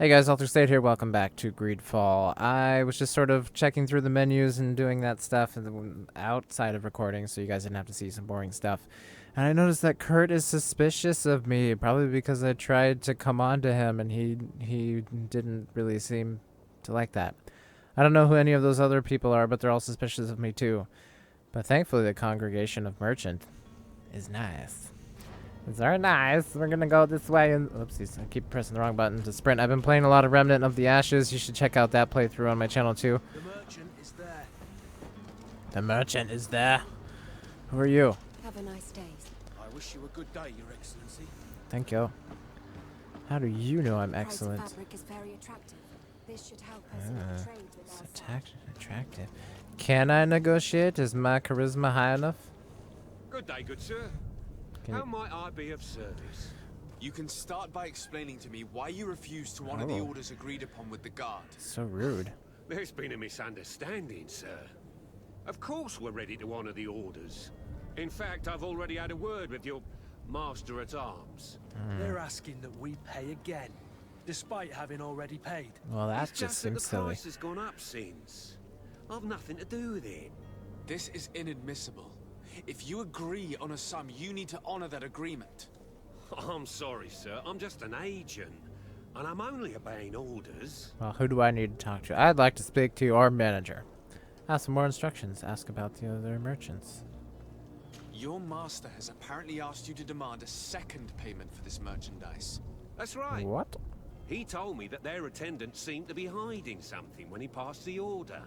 Hey guys, Alter State here. Welcome back to GreedFall. I was just sort of checking through the menus and doing that stuff outside of recording, so you guys didn't have to see some boring stuff. And I noticed that Kurt is suspicious of me, probably because I tried to come on to him, and he didn't really seem to like that. I don't know who any of those other people are, but they're all suspicious of me too. But thankfully, the congregation of merchant is nice. It's very nice. We're gonna go this way and oopsies, I keep pressing the wrong button to sprint. I've been playing a lot of Remnant of the Ashes. You should check out that playthrough on my channel too. The merchant is there. The merchant is there. Who are you? Have a nice day. I wish you a good day, Your Excellency. Thank you. How do you know I'm Price of excellent? fabric is very attractive. This should help us in our trade with It's our side. attractive. Can I negotiate? Is my charisma high enough? Good day, good sir. Can How you- might I be of service? You can start by explaining to me why you refuse to honor the Oh. orders agreed upon with the guard. So rude. There's been a misunderstanding, sir. Of course we're ready to honor the orders. In fact, I've already had a word with your master-at-arms. They're asking that we pay again, despite having already paid. Well, that It's just that seems the silly. price has gone up since. I've nothing to do with it. This is inadmissible. If you agree on a sum, you need to honor that agreement. I'm sorry, sir. I'm just an agent. And I'm only obeying orders. Well, who do I need to talk to? I'd like to speak to your manager. Ask for more instructions. Ask about the other merchants. Your master has apparently asked you to demand a second payment for this merchandise. That's right. What? He told me that their attendant seemed to be hiding something when he passed the order.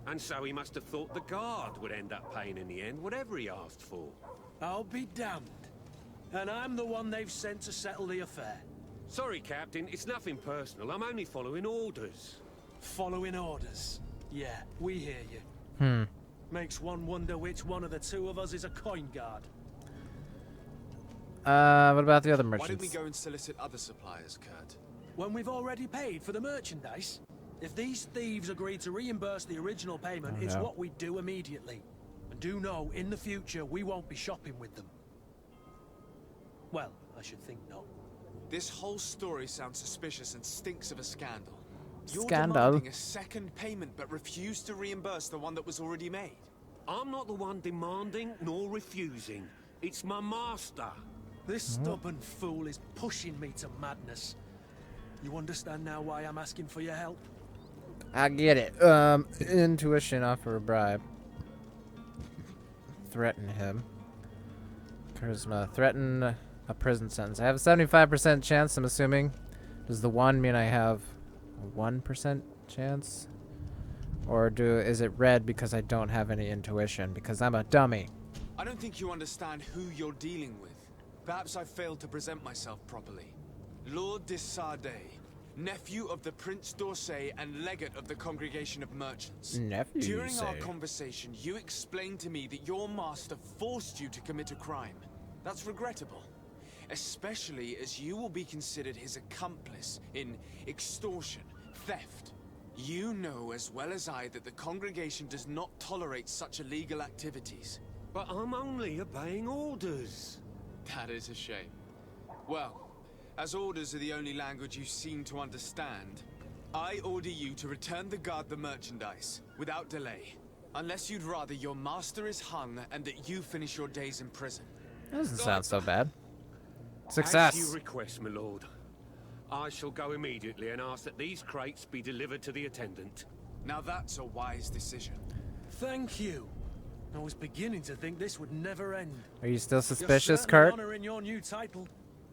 And so he must have thought the guard would end up paying in the end, whatever he asked for. I'll be damned. And I'm the one they've sent to settle the affair. Sorry, Captain, it's nothing personal. I'm only following orders. Following orders. Yeah, we hear you. Makes one wonder which one of the two of us is a coin guard. What about the other Why merchants? don't we go and solicit other suppliers, Kurt? When we've already paid for the merchandise? If these thieves agree to reimburse the original payment, Oh, it's no. what we do immediately. And do know, in the future, we won't be shopping with them. Well, I should think not. This whole story sounds suspicious and stinks of a scandal. You're Scandal? demanding a second payment but refuse to reimburse the one that was already made. I'm not the one demanding nor refusing. It's my master. This stubborn fool is pushing me to madness. You understand now why I'm asking for your help? I get it. Intuition, offer a bribe. Threaten him. Charisma, threaten a prison sentence. I have a 75% chance, I'm assuming. Does the 1 mean I have a 1% chance? Or is it red because I don't have any intuition? Because I'm a dummy. I don't think you understand who you're dealing with. Perhaps I failed to present myself properly. Lord de Sardet, nephew of the Prince d'Orsay and legate of the Congregation of Merchants. Nephew, you During our say? conversation, you explained to me that your master forced you to commit a crime. That's regrettable, especially as you will be considered his accomplice in extortion, theft. You know as well as I that the congregation does not tolerate such illegal activities. But I'm only obeying orders. That is a shame. Well, as orders are the only language you seem to understand, I order you to return the guard the merchandise, without delay. Unless you'd rather your master is hung and that you finish your days in prison. That doesn't sound so bad. As Success. you request, my lord. I shall go immediately and ask that these crates be delivered to the attendant. Now that's a wise decision. Thank you. I was beginning to think this would never end. Are you still You're suspicious, certainly Kurt? honoring your new title.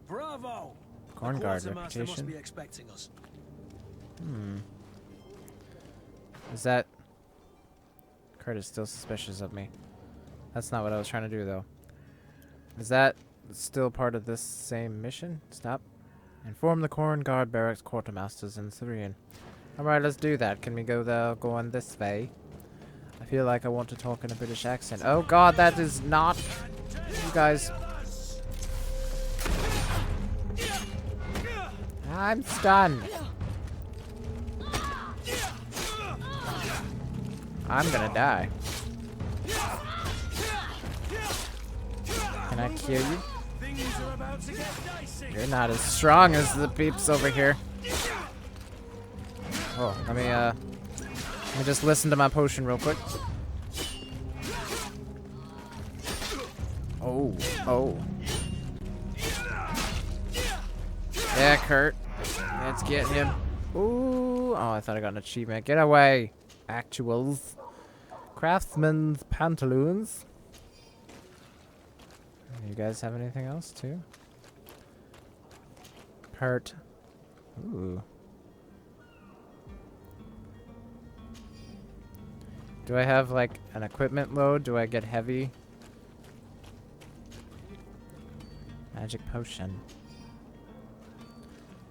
Bravo! Corn The guard quartermaster must reputation. be expecting us. Is that... Kurt is still suspicious of me. That's not what I was trying to do, though. Is that still part of this same mission? Stop. Inform the Corn Guard Barracks Quartermasters in Syrian. Alright, let's do that. Can we go on this way? I feel like I want to talk in a British accent. Oh god, that is not... You guys... I'm stunned. I'm gonna die. Can I kill you? Things are about to get dicey. You're not as strong as the peeps over here. Oh, let me just listen to my potion real quick. Oh, oh. Yeah, Kurt. Let's get him. Ooh. Oh, I thought I got an achievement. Get away. Actuals. Craftsman's pantaloons. You guys have anything else, too? Kurt. Ooh. Do I have, like, an equipment load? Do I get heavy? Magic potion.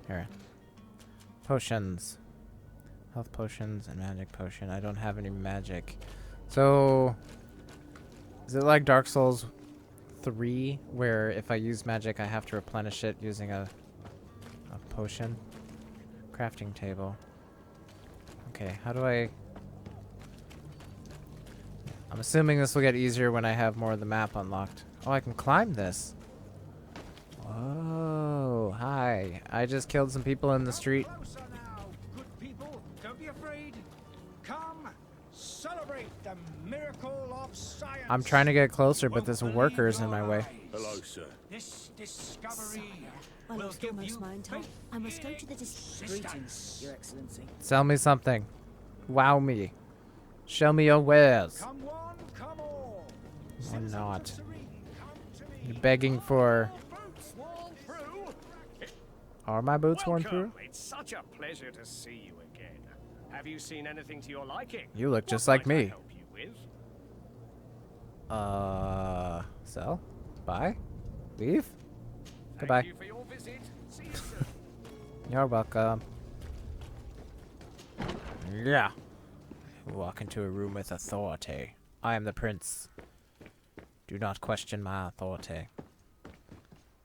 Here. Potions. Health potions and magic potion. I don't have any magic. So, is it like Dark Souls 3, where if I use magic, I have to replenish it using a potion? Crafting table. Okay, how do I... I'm assuming this will get easier when I have more of the map unlocked. Oh, I can climb this. Whoa, hi. I just killed some people in the street. Closer now, good people. Don't be afraid. Come, celebrate the miracle of science. I'm trying to get closer, but this worker's in my way. Hello, sir. This discovery I will lost give almost you my entire. I must go to the Greetings, Your Excellency. Sell me something. Wow me. Show me your wares. Come one, come all. Or Citizens not. of Serene, come to me. You're begging for... Boots worn through. Are my boots worn through? Welcome. It's such a pleasure to see you again. Have you seen anything to your liking? You look just What like might I me. help you with? Sell? Buy? Leave? Thank Goodbye. you for your visit. See you soon. You're welcome. Yeah. Walk into a room with authority. I am the prince. Do not question my authority.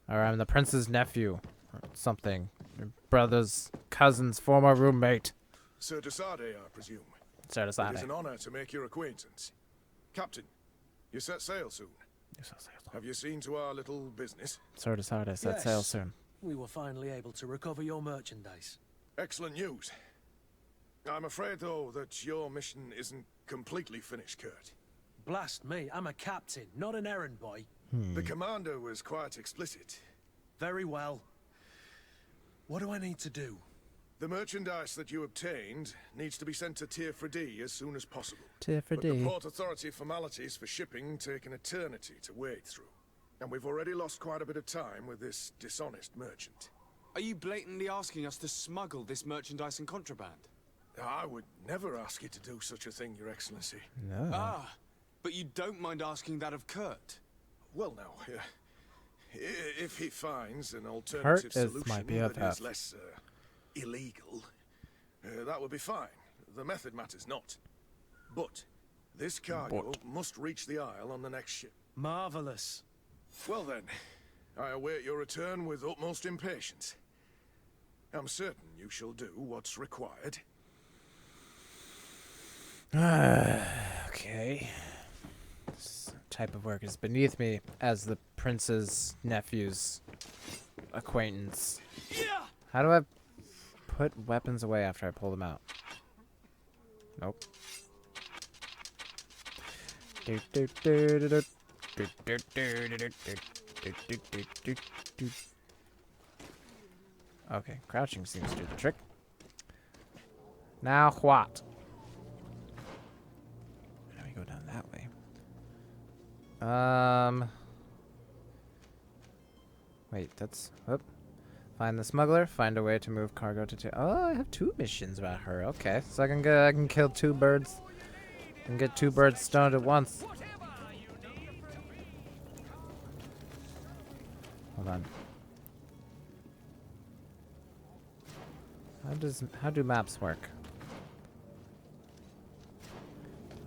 Or I'm the prince's nephew. Or something. Your brother's cousin's former roommate. Sir Desade, I presume. Sir It is Desade. an honor to make your acquaintance. Captain, you set sail soon. Have you seen to our little business? Sir Desade set sail Yes. soon. We were finally able to recover your merchandise. Excellent news. I'm afraid, though, that your mission isn't completely finished, Kurt. Blast me, I'm a captain, not an errand boy. The commander was quite explicit. Very well. What do I need to do? The merchandise that you obtained needs to be sent to Tier 4D as soon as possible. Tier for But the D. Port Authority formalities for shipping take an eternity to wade through. And we've already lost quite a bit of time with this dishonest merchant. Are you blatantly asking us to smuggle this merchandise and contraband? I would never ask you to do such a thing, Your Excellency. No. Ah, but you don't mind asking that of Kurt? Well, no. If he finds an alternative is solution my that BFF. is less illegal, that would be fine. The method matters not. But this cargo must reach the Isle on the next ship. Marvelous. Well then, I await your return with utmost impatience. I'm certain you shall do what's required. Okay. This type of work is beneath me as the prince's nephew's acquaintance. How do I put weapons away after I pull them out? Nope. Okay, crouching seems to do the trick. Now what? How do we go down that way? Wait, that's... Whoop. Find the smuggler. Find a way to move cargo to... Oh, I have 2 missions about her. Okay, so I can kill 2 birds. I can get 2 birds stoned at once. Hold on. How do maps work?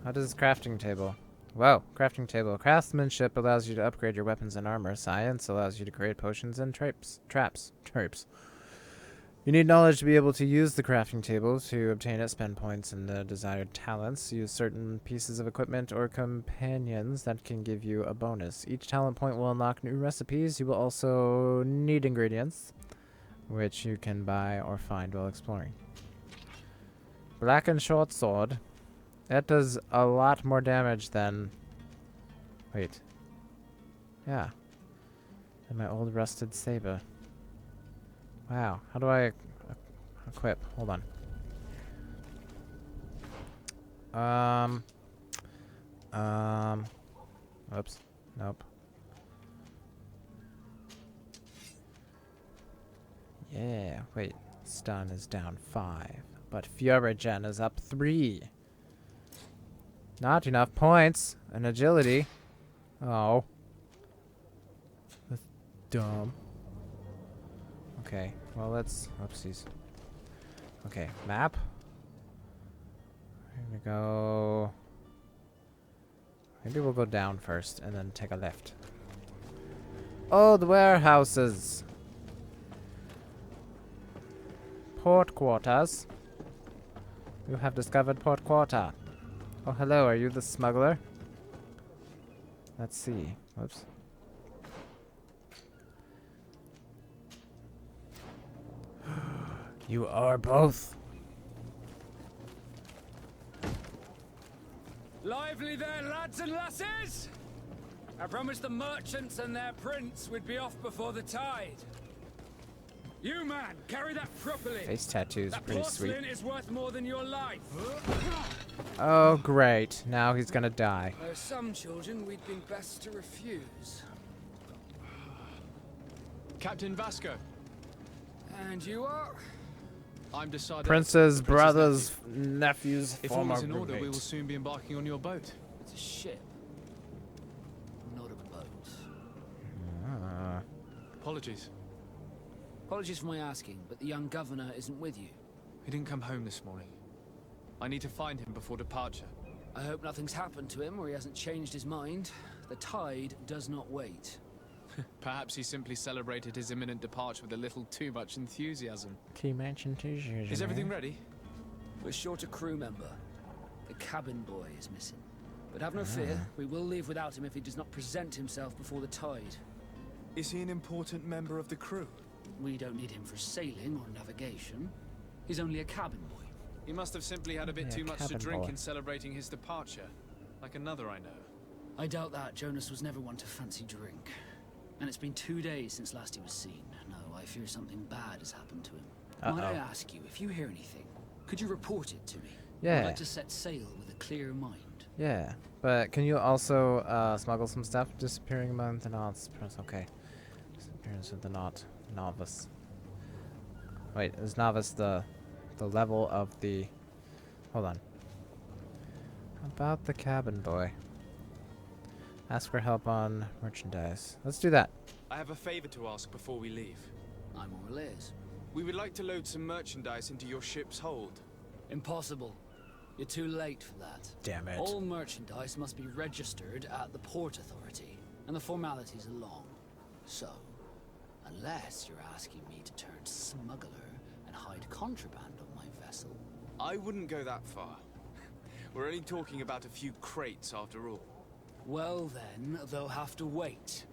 How does crafting table? Whoa, crafting table. Craftsmanship allows you to upgrade your weapons and armor. Science allows you to create potions and traps. You need knowledge to be able to use the crafting table. To obtain it, spend points in the desired talents. Use certain pieces of equipment or companions that can give you a bonus. Each talent point will unlock new recipes. You will also need ingredients, which you can buy or find while exploring. Blackened short sword. That does a lot more damage than... Wait. Yeah. Than my old rusted saber. Wow. How do I equip? Hold on. Oops. Nope. Yeah. Wait. Stun is down 5. But Fury Gen is up 3. Not enough points. And agility. Oh. That's dumb. Okay. Well, let's... Oopsies. Okay. Map. Here we go. Maybe we'll go down first and then take a left. Oh, the warehouses. Port quarters. You have discovered port quarter. Oh, hello. Are you the smuggler? Let's see. Whoops. You are both. Lively there, lads and lasses! I promised the merchants and their prince we'd be off before the tide. You, man, carry that properly. Face tattoos, that pretty sweet. porcelain is worth more than your life. Oh, great. Now he's gonna die. There are some children we'd been best to refuse. Captain Vasco, And you are? I'm decided. Prince's brother's nephew's If all former is in order, we roommate. will soon be embarking on your boat. It's a ship. Not a boat. Ah. Apologies. Apologies for my asking, but the young governor isn't with you. He didn't come home this morning. I need to find him before departure. I hope nothing's happened to him or he hasn't changed his mind. The tide does not wait. Perhaps he simply celebrated his imminent departure with a little too much enthusiasm. Too much enthusiasm. Is everything ready? We're short a crew member. The cabin boy is missing. But have no fear, we will leave without him if he does not present himself before the tide. Is he an important member of the crew? We don't need him for sailing or navigation. He's only a cabin boy. He must have simply had a bit Yeah, too much to cabin drink boy. in celebrating his departure. Like another I know. I doubt that. Jonas was never one to fancy drink. And it's been 2 days since last he was seen. No, I fear something bad has happened to him. Might I ask you, if you hear anything, could you report it to me? Yeah. I'd like to set sail with a clear mind. Yeah, but can you also smuggle some stuff? Disappearing among the knots. Okay. Disappearance of the novice. Wait, is novice the level of the... Hold on. About the cabin boy. Ask for help on merchandise. Let's do that. I have a favor to ask before we leave. I'm all ears. We would like to load some merchandise into your ship's hold. Impossible. You're too late for that. Damn it. All merchandise must be registered at the Port Authority, and the formalities are long. So, unless you're asking me to turn smuggler and hide contraband on my vessel. I wouldn't go that far. We're only talking about a few crates after all. Well then, they'll have to wait.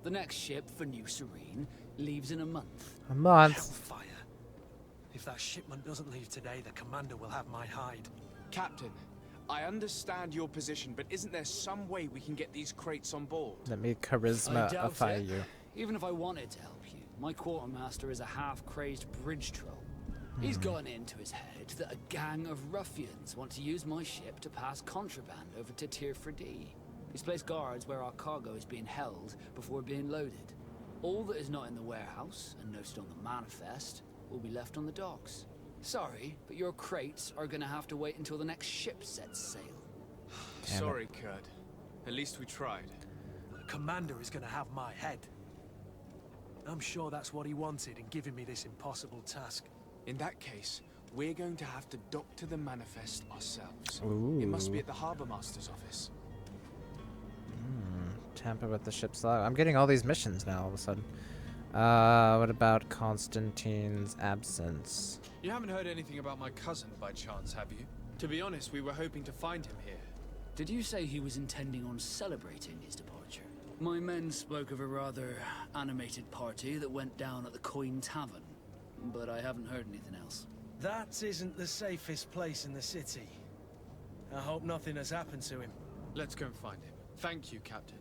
The next ship for New Serene leaves in a month. A month. Hellfire. If that shipment doesn't leave today, the commander will have my hide. Captain, I understand your position, but isn't there some way we can get these crates on board? Let me I doubt charisma-ify it. you. Even if I wanted to help you, my quartermaster is a half-crazed bridge troll. He's gotten into his head that a gang of ruffians want to use my ship to pass contraband over to Tier 4D. He's placed guards where our cargo is being held before being loaded. All that is not in the warehouse, and noted on the manifest, will be left on the docks. Sorry, but your crates are gonna have to wait until the next ship sets sail. Damn it. Sorry, Kurt. At least we tried. The commander is going to have my head. I'm sure that's what he wanted in giving me this impossible task. In that case, we're going to have to doctor the manifest ourselves. Ooh. It must be at the Harbour Master's office. Tamper with the ship's log. I'm getting all these missions now all of a sudden. What about Constantine's absence? You haven't heard anything about my cousin by chance, have you? To be honest, we were hoping to find him here. Did you say he was intending on celebrating his departure? My men spoke of a rather animated party that went down at the Coin Tavern, but I haven't heard anything else. That isn't the safest place in the city. I hope nothing has happened to him. Let's go and find him. Thank you, Captain.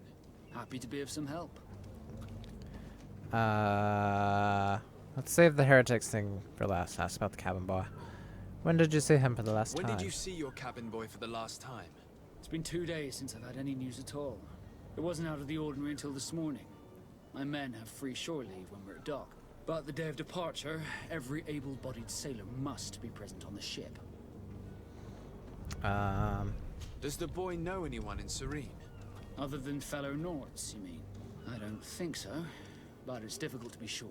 Happy to be of some help. Let's save the heretics thing for last. Ask about the cabin boy. When did you see him for the last When time? did you see your cabin boy for the last time? It's been 2 days since I've had any news at all. It wasn't out of the ordinary until this morning. My men have free shore leave when we're at dock. But the day of departure, every able-bodied sailor must be present on the ship. Does the boy know anyone in Serene? Other than fellow Nords, you mean? I don't think so, but it's difficult to be sure.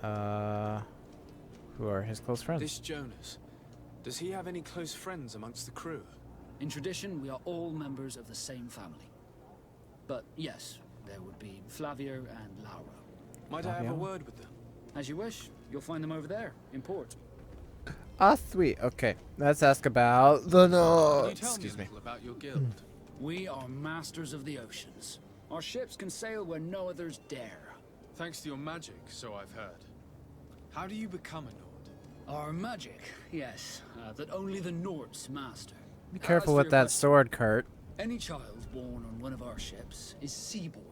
Who are his close friends? This Jonas. Does he have any close friends amongst the crew? In tradition, we are all members of the same family. But yes, there would be Flavio and Laura. Might I have a word with them? As you wish. You'll find them over there, in port. Ah, sweet. Okay, let's ask about the Can you Nords. tell me Excuse a me. little about your guild? We are masters of the oceans. Our ships can sail where no others dare. Thanks to your magic, so I've heard. How do you become a Nord? Our magic, yes, that only the Nords master. Be careful As for with your that question, sword, Kurt. Any child born on one of our ships is seaborn.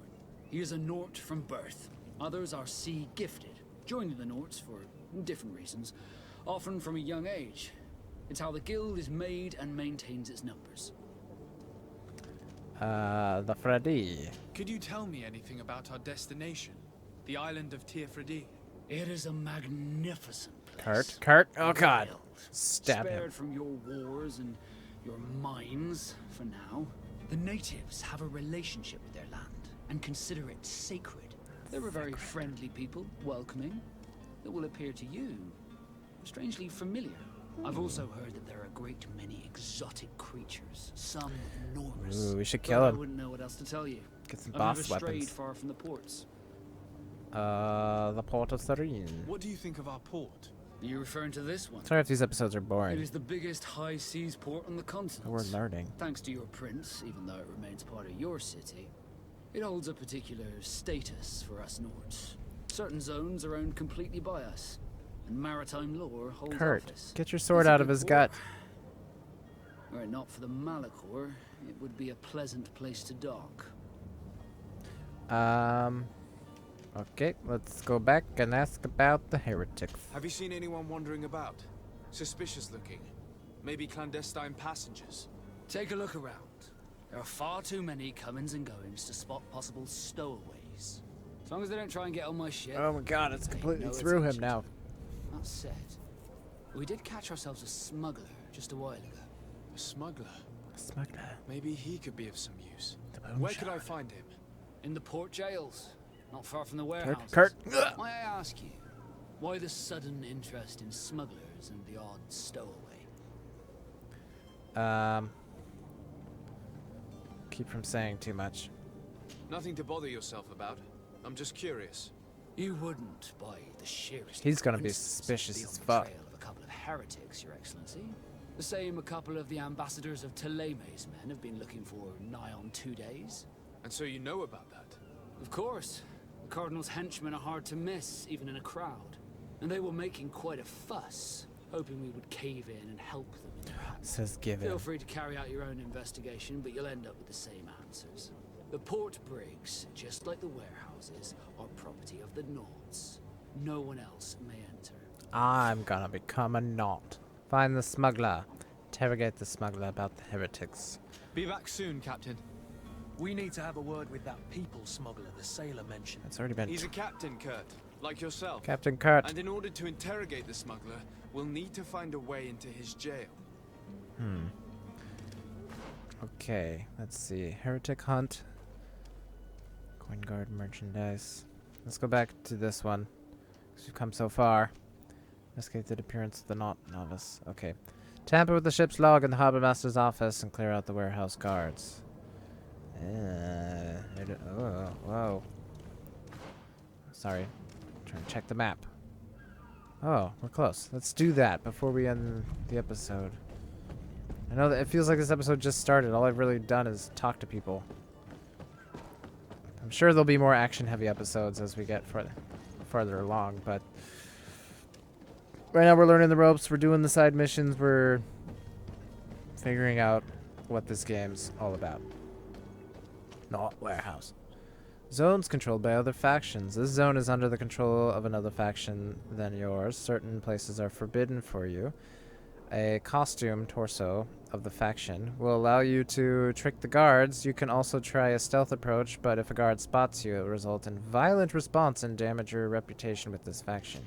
He is a Nord from birth. Others are sea gifted, joining the Nords for different reasons, often from a young age. It's how the guild is made and maintains its numbers. The Freddy. Could you tell me anything about our destination? The island of Tirfredi? It is a magnificent place. Kurt. Oh God. Wild. Stab him. Spared from your wars and your mines for now. The natives have a relationship with their land and consider it sacred. They're a very friendly people, welcoming. That will appear to you strangely familiar. I've also heard that there are a great many exotic creatures, some enormous. Ooh, we should but kill I him. wouldn't know what else to tell you. Get some I've boss never strayed weapons. far from the ports. The port of Serene. What do you think of our port? Are you referring to this one? Sorry if these episodes are It boring. is the biggest high seas port on the continent. We're learning. Thanks to your prince, even though it remains part of your city, it holds a particular status for us Nords. Certain zones are owned completely by us, and maritime law holds Kurt, office. get your sword It's a out of good his port. gut. Were it not for the Malachor, it would be a pleasant place to dock. Okay, let's go back and ask about the heretics. Have you seen anyone wandering about? Suspicious looking. Maybe clandestine passengers? Take a look around. There are far too many comings and goings to spot possible stowaways. As long as they don't try and get on my ship. Oh my God, it's pay completely no through him attention. now. That said, we did catch ourselves a smuggler just a while ago. A smuggler? Smuggler. Maybe he could be of some use. The Where could I moonshine. find him? In the port jails, not far from the Kurt, warehouses. Kurt. May I ask you, why the sudden interest in smugglers and the odd stowaway? Keep from saying too much. Nothing to bother yourself about. I'm just curious. You wouldn't, by the sheerest He's gonna be coincidence, suspicious be as on the fuck. trail of a couple of heretics, Your Excellency. The same a couple of the ambassadors of Teleme's men have been looking for nigh on 2 days. And so you know about that? Of course. The Cardinal's henchmen are hard to miss, even in a crowd. And they were making quite a fuss, hoping we would cave in and help them in their hands. Says give Feel it. free to carry out your own investigation, but you'll end up with the same answers. The port brigs, just like the warehouses, are property of the Nords. No one else may enter. I'm gonna become a knot. Find the smuggler. Interrogate the smuggler about the heretics. Be back soon, Captain. We need to have a word with that people smuggler the sailor mentioned. It's already been He's a captain, Kurt, like yourself. Captain Kurt. And in order to interrogate the smuggler, we'll need to find a way into his jail. Okay, let's see. Heretic hunt. Coin guard merchandise. Let's go back to this one. 'Cause we've come so far. Investigate the appearance of the not novice. Okay. Tamper with the ship's log in the harbor master's office and clear out the warehouse guards. Oh, whoa. Sorry. Trying to check the map. Oh, we're close. Let's do that before we end the episode. I know that it feels like this episode just started. All I've really done is talk to people. I'm sure there'll be more action-heavy episodes as we get further along, but Right now we're learning the ropes. We're doing the side missions. We're figuring out what this game's all about. Not warehouse. Zones controlled by other factions. This zone is under the control of another faction than yours. Certain places are forbidden for you. A costume torso of the faction will allow you to trick the guards. You can also try a stealth approach, but if a guard spots you, it will result in violent response and damage your reputation with this faction.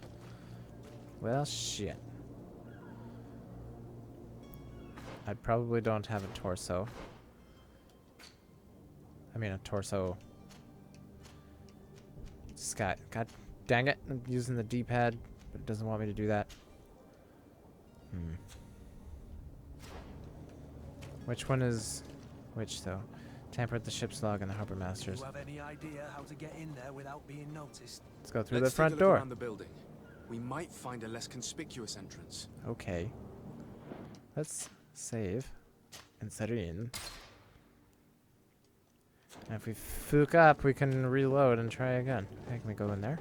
Well, shit. I probably don't have a torso. I mean, a torso. Sky. God dang it. I'm using the D-pad, but it doesn't want me to do that. Which one is which, though? Tamper at the ship's log and the harbor Do masters. you have any idea how to get in there without being noticed? Let's go through Let's the front take a look door. around the building. We might find a less conspicuous entrance. Okay. Let's save and set it in. And if we fuck up, we can reload and try again. Okay, can we go in there?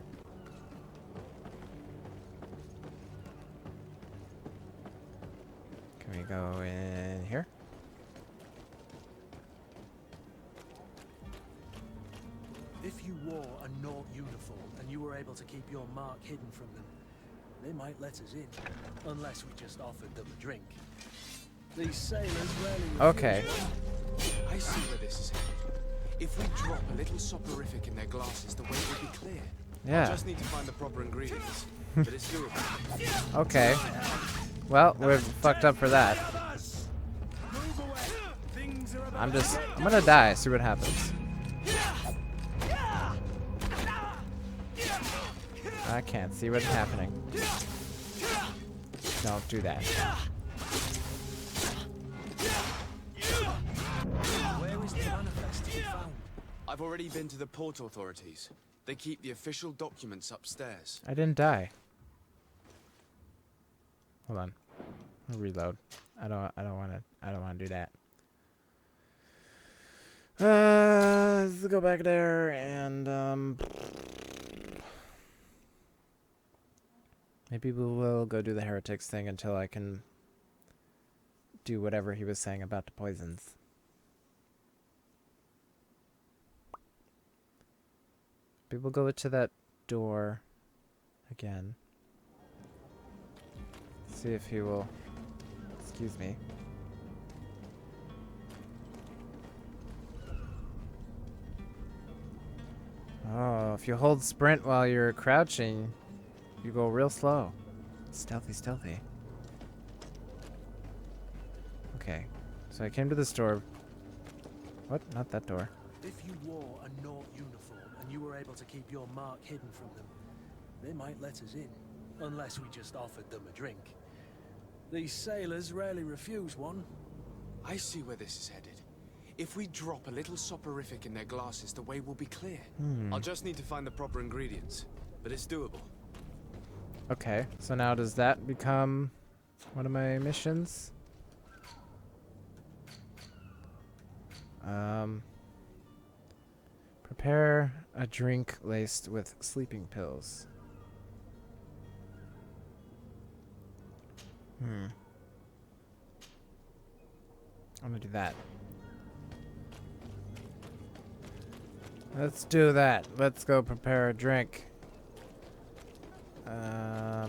Can we go in here? If you wore a Nort uniform and you were able to keep your mark hidden from them, they might let us in, unless we just offered them a drink. These sailors rarely refuse. Okay. I see where this is headed. If we drop a little soporific in their glasses, the way will be clear. Yeah. Just need to find the proper ingredients, but it's doable. Okay. Well, we're fucked up for that. I'm gonna die, see what happens. I can't see what's happening. Don't do that. Where is the manifest to be found? I've already been to the port authorities. They keep the official documents upstairs. I didn't die. Hold on. I'll reload. I don't wanna do that. Let's go back there and maybe we will go do the heretics thing until I can do whatever he was saying about the poisons. Maybe we'll go to that door again. See if he will. Excuse me. Oh, if you hold sprint while you're crouching, you go real slow. Stealthy, stealthy. Okay, so I came to this door. What? Not that door. If you wore a Nort uniform and you were able to keep your mark hidden from them, they might let us in, unless we just offered them a drink. These sailors rarely refuse one. I see where this is headed. If we drop a little soporific in their glasses, the way will be clear. I'll just need to find the proper ingredients, but it's doable. Okay, so now does that become one of my missions? Prepare a drink laced with sleeping pills. I'm gonna do that. Let's do that. Let's go prepare a drink. How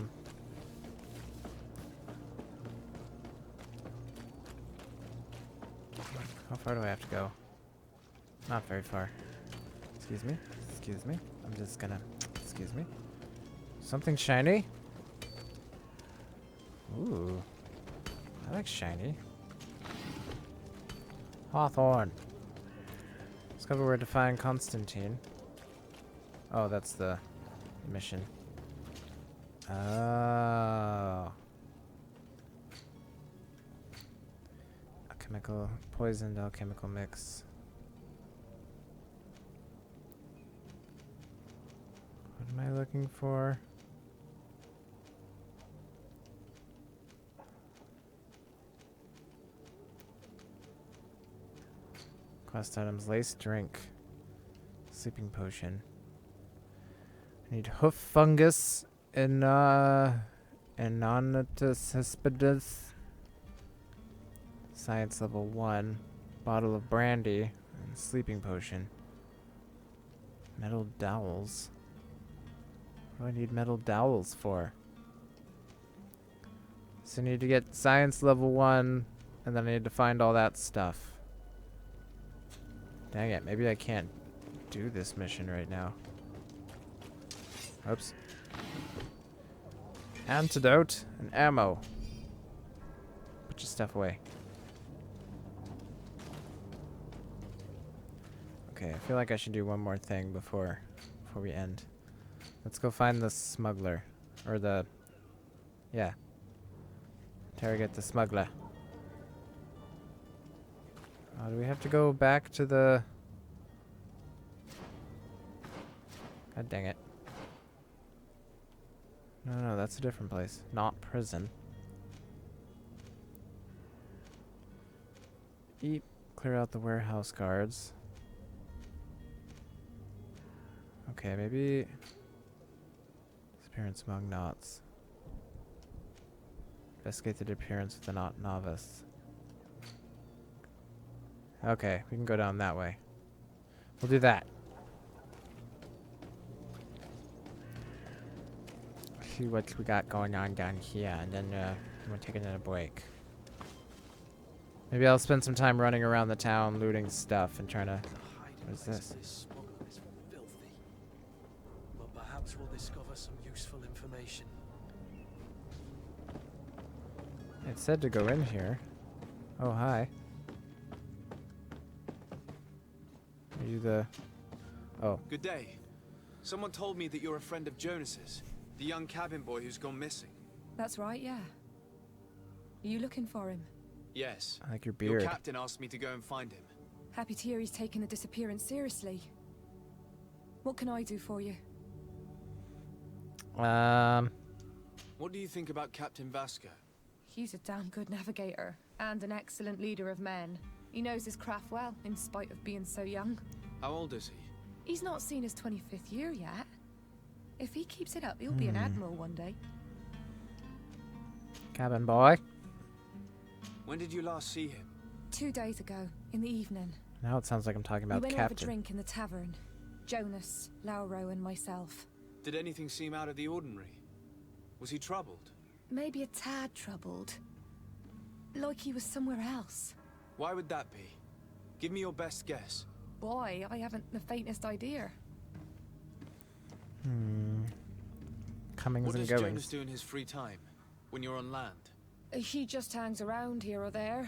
far do I have to go? Not very far. Excuse me. Excuse me. I'm just gonna... Excuse me. Something shiny? Ooh. I like shiny. Hawthorne. Discover where to find Constantine. Oh, that's the mission. Oh. Alchemical, poisoned alchemical mix. What am I looking for? Quest items, lace drink, sleeping potion. I need hoof fungus and Anonymous Hespidus. Science level 1. Bottle of brandy and sleeping potion. Metal dowels. What do I need metal dowels for? So I need to get science level 1, and then I need to find all that stuff. Dang it, maybe I can't do this mission right now. Oops. Antidote and ammo. Put your stuff away. Okay, I feel like I should do one more thing before we end. Let's go find the smuggler. Or the... Yeah. Interrogate the smuggler. Do we have to go back to the... God dang it. No, that's a different place. Not prison. Eat. Clear out the warehouse guards. Okay, maybe... Disappearance among knots. Investigate the disappearance of the knot novice. Okay, we can go down that way. We'll do that. See what we got going on down here, and then we'll take another break. Maybe I'll spend some time running around the town, looting stuff, and trying to... What is this? This smuggler is filthy. But perhaps we'll discover some useful information. It said to go in here. Oh, hi. Are you the... Oh. Good day. Someone told me that you're a friend of Jonas's, the young cabin boy who's gone missing. That's right, yeah. Are you looking for him? Yes. I like your beard. Your captain asked me to go and find him. Happy to hear he's taken the disappearance seriously. What can I do for you? What do you think about Captain Vasco? He's a damn good navigator, and an excellent leader of men. He knows his craft well, in spite of being so young. How old is he? He's not seen his 25th year yet. If he keeps it up, he'll be an admiral one day. Cabin boy. When did you last see him? 2 days ago, in the evening. Now it sounds like I'm talking about We went Captain. to have a drink in the tavern. Jonas, Lauro, and myself. Did anything seem out of the ordinary? Was he troubled? Maybe a tad troubled. Like he was somewhere else. Why would that be? Give me your best guess. Boy, I haven't the faintest idea. Comings What and does goings. Jonas do in his free time? When you're on land? He just hangs around here or there.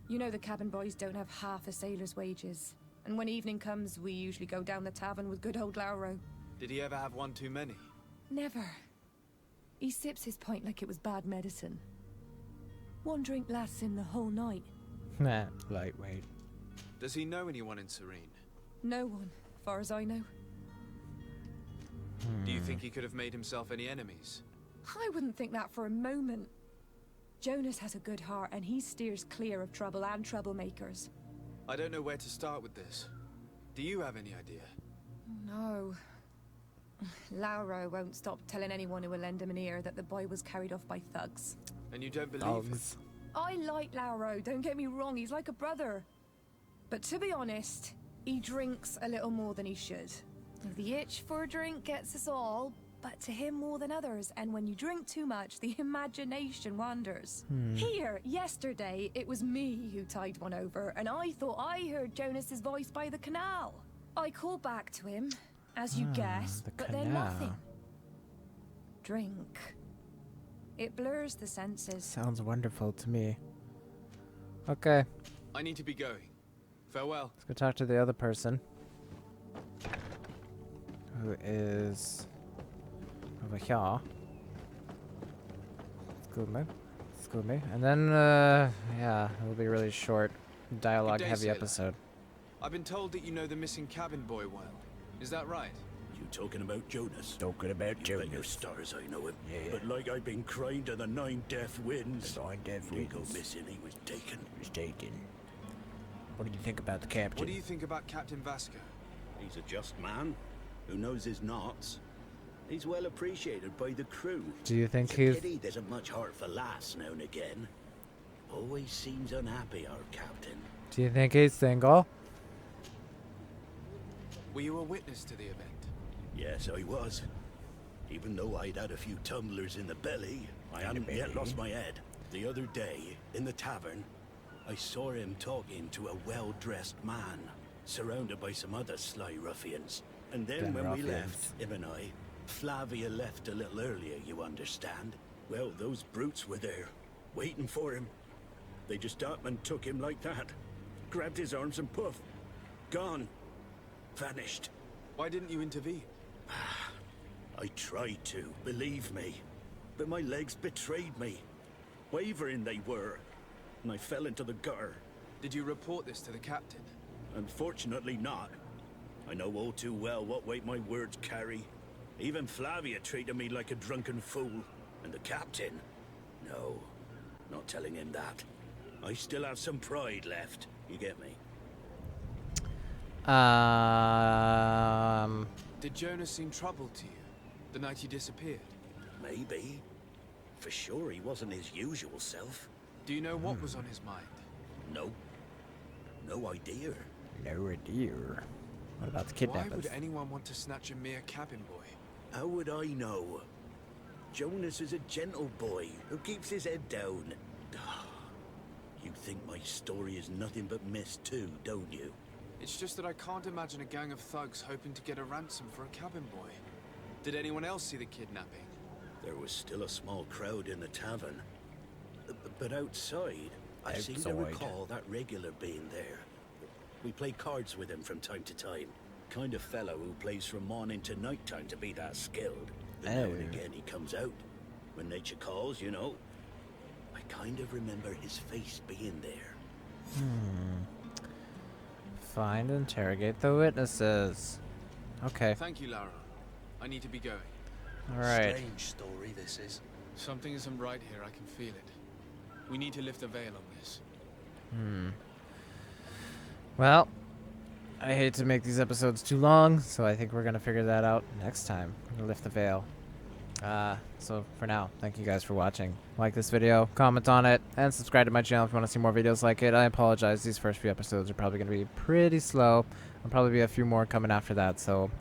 You know the cabin boys don't have half a sailor's wages. And when evening comes, we usually go down the tavern with good old Lauro. Did he ever have one too many? Never. He sips his pint like it was bad medicine. One drink lasts him the whole night. Nah, lightweight. Does he know anyone in Serene? No one, far as I know. Do you think he could have made himself any enemies? I wouldn't think that for a moment. Jonas has a good heart and he steers clear of trouble and troublemakers. I don't know where to start with this. Do you have any idea? No. Lauro won't stop telling anyone who will lend him an ear that the boy was carried off by thugs. And you don't believe Dogs. I like Lauro, don't get me wrong, he's like a brother. But to be honest, he drinks a little more than he should. The itch for a drink gets us all, but to him more than others, and when you drink too much, the imagination wanders. Here, yesterday, it was me who tied one over, and I thought I heard Jonas's voice by the canal. I called back to him, as you guessed, the but then canal. nothing. Drink. It blurs the senses. Sounds wonderful to me. Okay, I need to be going. Farewell. let's go talk to the other person. Who is over here. Excuse me. Excuse me. And then, yeah, it'll be a really short, dialogue heavy sailor. episode. I've been told that you know the missing cabin boy well. Is that right? You talking about Jonas? Talking about You bet your stars I know him. Yeah. But like I've been crying to the 9 death winds. The 9 death Didn't go winds. missing, he was taken. Mistaken. What do you think about the captain? What do you think about Captain Vasco? He's a just man who knows his knots. He's well appreciated by the crew. Do you think It's a he's... pity there isn't much heart for laughs now and again. Always seems unhappy, our captain. Do you think he's single? Were you a witness to the event? Yes, I was. Even though I'd had a few tumblers in the belly, I hadn't yet lost my head. The other day, in the tavern, I saw him talking to a well-dressed man, surrounded by some other sly ruffians. And then when we left, him and I, Flavia left a little earlier, you understand. Well, those brutes were there, waiting for him. They just up and took him like that. Grabbed his arms and poof. Gone. Vanished. Why didn't you intervene? I tried to, believe me. But my legs betrayed me. Wavering they were. And I fell into the gutter. Did you report this to the captain? Unfortunately not. I know all too well what weight my words carry. Even Flavia treated me like a drunken fool. And the captain? No, not telling him that. I still have some pride left. You get me? Did Jonas seem troubled to you the night he disappeared? Maybe. For sure he wasn't his usual self. Do you know what was on his mind? No. No idea. No dear. What about the kidnappers? Why would anyone want to snatch a mere cabin boy? How would I know? Jonas is a gentle boy who keeps his head down. You think my story is nothing but mist too, don't you? It's just that I can't imagine a gang of thugs hoping to get a ransom for a cabin boy. Did anyone else see the kidnapping? There was still a small crowd in the tavern. But outside, I seem to recall that regular being there. We play cards with him from time to time. Kind of fellow who plays from morning to night time to be that skilled. But now and again he comes out. When nature calls, you know. I kind of remember his face being there. Find and interrogate the witnesses. Okay. Thank you, Lara. I need to be going. Alright. Strange story this is. Something isn't right here, I can feel it. We need to lift the veil on this. Well, I hate to make these episodes too long, so I think we're going to figure that out next time. We're going to lift the veil. So for now, thank you guys for watching. Like this video, comment on it, and subscribe to my channel if you want to see more videos like it. I apologize, these first few episodes are probably going to be pretty slow. There'll probably be a few more coming after that, so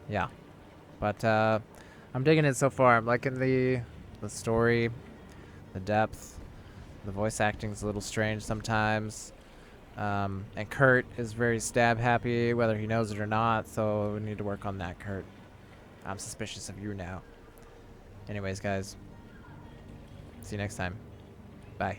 yeah. But I'm digging it so far. I'm liking the story, the depth. The voice acting's a little strange sometimes. And Kurt is very stab happy, whether he knows it or not, so we need to work on that, Kurt. I'm suspicious of you now. Anyways, guys, see you next time. Bye.